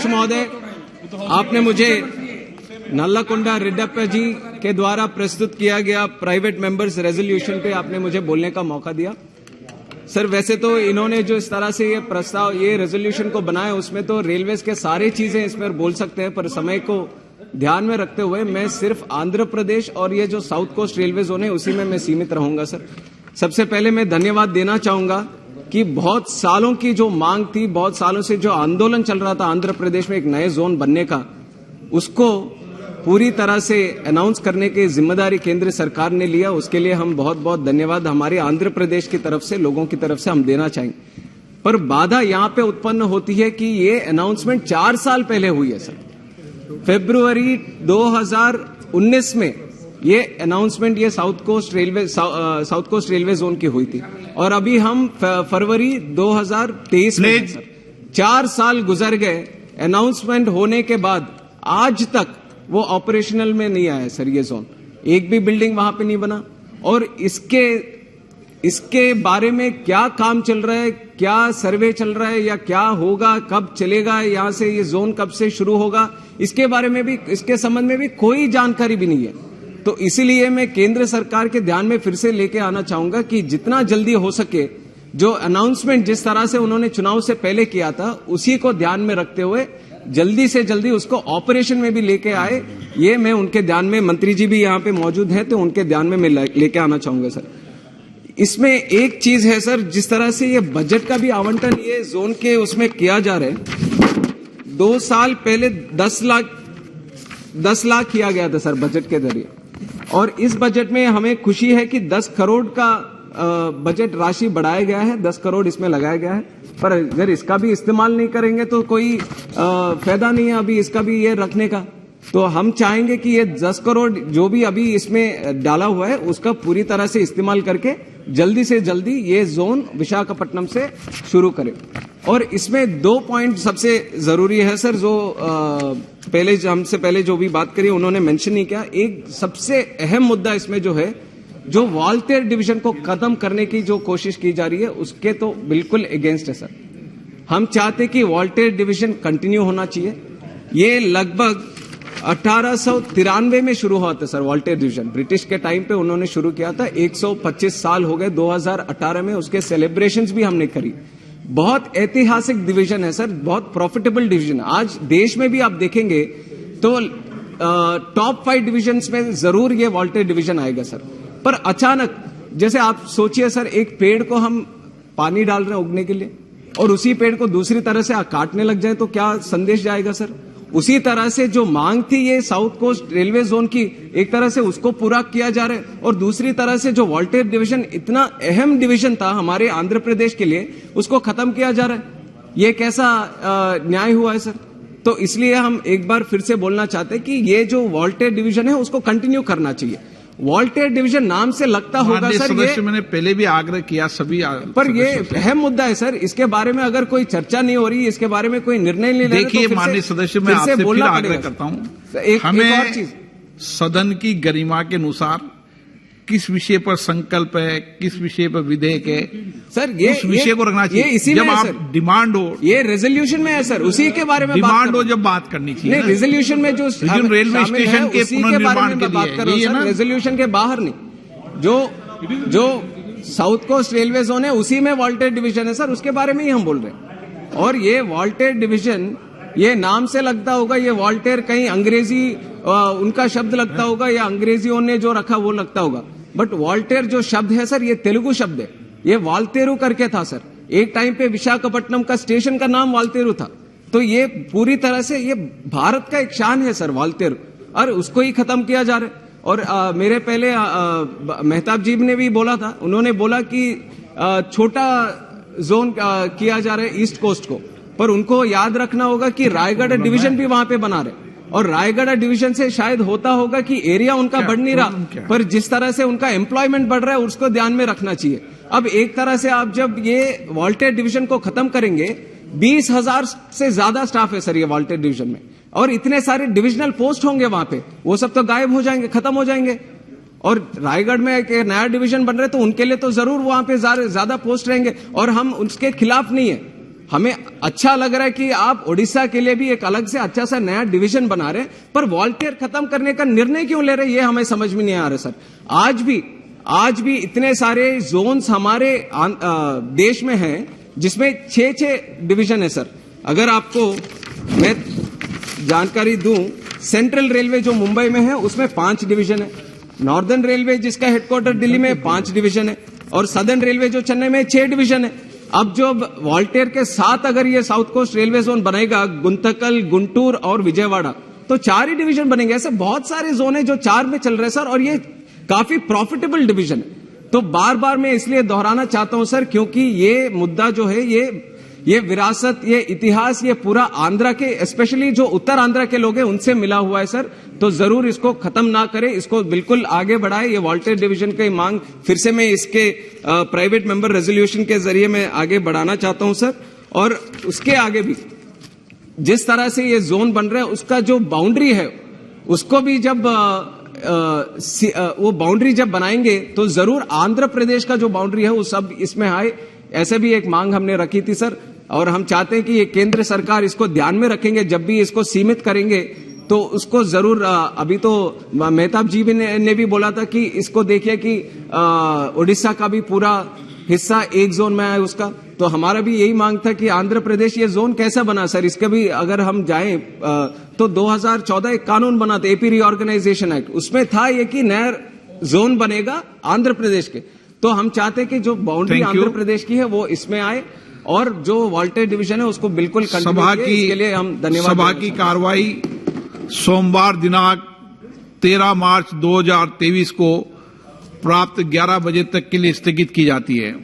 अध्यक्ष महोदय, आपने मुझे नल्लाकोंडा रेड्डप्पा जी के द्वारा प्रस्तुत किया गया प्राइवेट मेंबर्स रेजोल्यूशन पे आपने मुझे बोलने का मौका दिया। सर, वैसे तो इन्होंने जो इस तरह से ये प्रस्ताव, ये रेजोल्यूशन को बनाया, उसमें तो रेलवेज के सारे चीजें इसमें बोल सकते हैं, पर समय को ध्यान में रखते हुए मैं सिर्फ आंध्र प्रदेश और ये जो साउथ कोस्ट रेलवे जोन है उसी में मैं सीमित रहूंगा। सर, सबसे पहले मैं धन्यवाद देना चाहूंगा कि बहुत सालों की जो मांग थी, बहुत सालों से जो आंदोलन चल रहा था आंध्र प्रदेश में एक नए जोन बनने का, उसको पूरी तरह से अनाउंस करने की जिम्मेदारी केंद्र सरकार ने लिया। उसके लिए हम बहुत बहुत धन्यवाद हमारे आंध्र प्रदेश की तरफ से, लोगों की तरफ से हम देना चाहेंगे। पर बाधा यहां पे उत्पन्न होती है कि ये अनाउंसमेंट 4 साल पहले हुई है। सर, फरवरी 2019 में ये अनाउंसमेंट ये साउथ कोस्ट रेलवे जोन की हुई थी और अभी हम फरवरी 2023 में, सर 4 साल गुजर गए। अनाउंसमेंट होने के बाद आज तक वो ऑपरेशनल में नहीं आया। सर, ये जोन एक भी बिल्डिंग वहां पे नहीं बना और इसके बारे में क्या काम चल रहा है, क्या सर्वे चल रहा है या क्या होगा, कब चलेगा, यहां से ये जोन कब से शुरू होगा, इसके बारे में भी, इसके संबंध में भी कोई जानकारी भी नहीं है। तो इसीलिए मैं केंद्र सरकार के ध्यान में फिर से लेके आना चाहूंगा कि जितना जल्दी हो सके जो अनाउंसमेंट जिस तरह से उन्होंने चुनाव से पहले किया था उसी को ध्यान में रखते हुए जल्दी से जल्दी उसको ऑपरेशन में भी लेके आए। ये मैं उनके ध्यान में, मंत्री जी भी यहाँ पे मौजूद है तो उनके ध्यान में मैं लेके आना चाहूंगा। सर, इसमें एक चीज है सर, जिस तरह से ये बजट का भी आवंटन ये जोन के उसमें किया जा रहा है, 2 साल पहले 10 लाख किया गया था सर बजट के जरिए, और इस बजट में हमें खुशी है कि 10 करोड़ का बजट राशि बढ़ाया गया है, 10 करोड़ इसमें लगाया गया है। पर अगर इसका भी इस्तेमाल नहीं करेंगे तो कोई फायदा नहीं है अभी इसका भी ये रखने का। तो हम चाहेंगे कि ये 10 करोड़ जो भी अभी इसमें डाला हुआ है उसका पूरी तरह से इस्तेमाल करके जल्दी से जल्दी ये जोन विशाखापट्टनम से शुरू करें। और इसमें 2 पॉइंट सबसे जरूरी है सर, जो पहले हमसे पहले जो भी बात करी उन्होंने मेंशन नहीं किया। एक सबसे अहम मुद्दा इसमें जो है, जो वॉलंटियर डिवीजन को खत्म करने की जो कोशिश की जा रही है उसके तो बिल्कुल अगेंस्ट है सर। हम चाहते कि वॉलंटियर डिवीजन कंटिन्यू होना चाहिए। ये लगभग 1893 में शुरू हुआ था सर वॉलंटियर डिवीजन, ब्रिटिश के टाइम पे उन्होंने शुरू किया था। 125 साल हो गए, 2018 में उसके सेलिब्रेशंस भी हमने करी। बहुत ऐतिहासिक डिवीजन है सर, बहुत प्रॉफिटेबल डिवीजन। आज देश में भी आप देखेंगे तो टॉप 5 डिविजन्स में जरूर ये वॉलंटियर डिवीजन आएगा सर। पर अचानक जैसे आप सोचिए सर, एक पेड़ को हम पानी डाल रहे हैं उगने के लिए और उसी पेड़ को दूसरी तरह से काटने लग जाए तो क्या संदेश जाएगा सर। उसी तरह से जो मांग थी ये साउथ कोस्ट रेलवे जोन की, एक तरह से उसको पूरा किया जा रहा है और दूसरी तरह से जो वॉलंटियर डिवीजन इतना अहम डिवीजन था हमारे आंध्र प्रदेश के लिए उसको खत्म किया जा रहा है। ये कैसा न्याय हुआ है सर। तो इसलिए हम एक बार फिर से बोलना चाहते हैं कि ये जो वॉलंटियर डिवीजन है उसको कंटिन्यू करना चाहिए। वॉलंटियर डिवीजन नाम से लगता होगा सर, ये मैंने पहले भी आग्रह किया सभी, पर ये अहम मुद्दा है सर। इसके बारे में अगर कोई चर्चा नहीं हो रही, इसके बारे में कोई निर्णय नहीं ले रहा, देखिए माननीय सदस्य, मैं आपसे फिर आग्रह करता हूं, हमें सदन की गरिमा के अनुसार किस विषय पर संकल्प है, किस विषय पर विधेयक है सर, ये उस विषय को रखना चाहिए। इसी जब में आप सर, डिमांड हो, ये रेजोल्यूशन में है सर, उसी के बारे में डिमांड हो जब बात करनी चाहिए। नहीं, रेजोल्यूशन में जो रेलवे स्टेशन के पुनर्निर्माण के बात कर रहा हूं, रेजोल्यूशन के बाहर नहीं। जो साउथ कोस्ट रेलवे जोन है उसी में वॉलंटियर डिवीजन है सर, उसके बारे में ही हम बोल रहे हैं। और ये वॉलंटियर डिवीजन, ये नाम से लगता होगा, ये वॉलंटियर कहीं अंग्रेजी उनका शब्द लगता होगा या अंग्रेजियों ने जो रखा वो लगता होगा, बट वॉलंटियर जो शब्द है सर ये तेलुगु शब्द है। ये वाल्तेरु करके था सर, एक टाइम पे विशाखापट्टनम का स्टेशन का नाम वाल्तेरु था। तो ये पूरी तरह से ये भारत का एक शान है सर वाल्तेरु, और उसको ही खत्म किया जा रहा है। और मेरे पहले मेहताब जी ने भी बोला था, उन्होंने बोला कि छोटा जोन किया जा रहा है ईस्ट कोस्ट को, पर उनको याद रखना होगा कि रायगढ़ डिवीजन भी वहां पे बना रहे, और रायगढ़ डिवीजन से शायद होता होगा कि एरिया उनका बढ़ नहीं रहा, पर जिस तरह से उनका एम्प्लॉयमेंट बढ़ रहा है उसको ध्यान में रखना चाहिए। अब एक तरह से आप जब ये वॉलंटियर डिवीजन को खत्म करेंगे, 20,000 से ज्यादा स्टाफ है सर ये वॉलंटियर डिवीजन में, और इतने सारे डिविजनल पोस्ट होंगे वहां पे, वो सब तो गायब हो जाएंगे, खत्म हो जाएंगे। और रायगढ़ में एक नया डिवीजन बन रहे तो उनके लिए तो जरूर वहां पे ज्यादा पोस्ट रहेंगे, और हम उसके खिलाफ नहीं है। हमें अच्छा लग रहा है कि आप ओडिशा के लिए भी एक अलग से अच्छा सा नया डिवीजन बना रहे हैं, पर वॉल्टियर खत्म करने का निर्णय क्यों ले रहे हैं, ये हमें समझ में नहीं आ रहा सर। आज भी इतने सारे जोन्स हमारे देश में हैं जिसमें 6 डिवीजन है सर। अगर आपको मैं जानकारी दूं, सेंट्रल रेलवे जो मुंबई में है उसमें 5 डिवीजन है, नॉर्दर्न रेलवे जिसका हेडक्वार्टर दिल्ली में 5 डिवीजन है, और सदर्न रेलवे जो चेन्नई में 6 डिवीजन है। अब जो वॉल्टेयर के साथ अगर ये साउथ कोस्ट रेलवे जोन बनेगा, गुंतकल, गुंटूर और विजयवाड़ा, तो 4 ही डिवीजन बनेंगे। ऐसे बहुत सारे जोन है जो 4 में चल रहे हैं सर, और ये काफी प्रॉफिटेबल डिवीजन है। तो बार बार मैं इसलिए दोहराना चाहता हूं सर, क्योंकि ये मुद्दा जो है, ये विरासत, ये इतिहास, ये पूरा आंध्रा के, स्पेशली जो उत्तर आंध्रा के लोग हैं उनसे मिला हुआ है सर। तो जरूर इसको खत्म ना करें, इसको बिल्कुल आगे बढ़ाए। ये वॉल्टेयर डिवीजन की मांग फिर से मैं इसके प्राइवेट मेंबर रेजोल्यूशन के जरिए मैं आगे बढ़ाना चाहता हूं सर। और उसके आगे भी जिस तरह से ये जोन बन रहा है, उसका जो बाउंड्री है उसको भी जब वो बाउंड्री जब बनाएंगे तो जरूर आंध्र प्रदेश का जो बाउंड्री है वो सब इसमें आए। ऐसे भी एक मांग हमने रखी थी सर, और हम चाहते हैं कि ये केंद्र सरकार इसको ध्यान में रखेंगे, जब भी इसको सीमित करेंगे तो उसको जरूर। अभी तो मेहताब जी ने भी बोला था कि इसको देखिए कि उड़ीसा का भी पूरा हिस्सा एक जोन में आए उसका। तो हमारा भी यही मांग था कि आंध्र प्रदेश ये जोन कैसा बना सर, इसके भी अगर हम जाएं तो 2014 एक कानून बना था, एपी रीऑर्गेनाइजेशन एक्ट, उसमें था ये कि नया जोन बनेगा आंध्र प्रदेश के। तो हम चाहते हैं कि जो बाउंड्री आंध्र प्रदेश की है वो इसमें आए, और जो वॉल्टेयर डिवीजन है उसको बिल्कुल सभा की, इसके लिए हम धन्यवाद। सभा की कार्रवाई सोमवार दिनांक 13 मार्च 2023 को प्राप्त 11 बजे तक के लिए स्थगित की जाती है।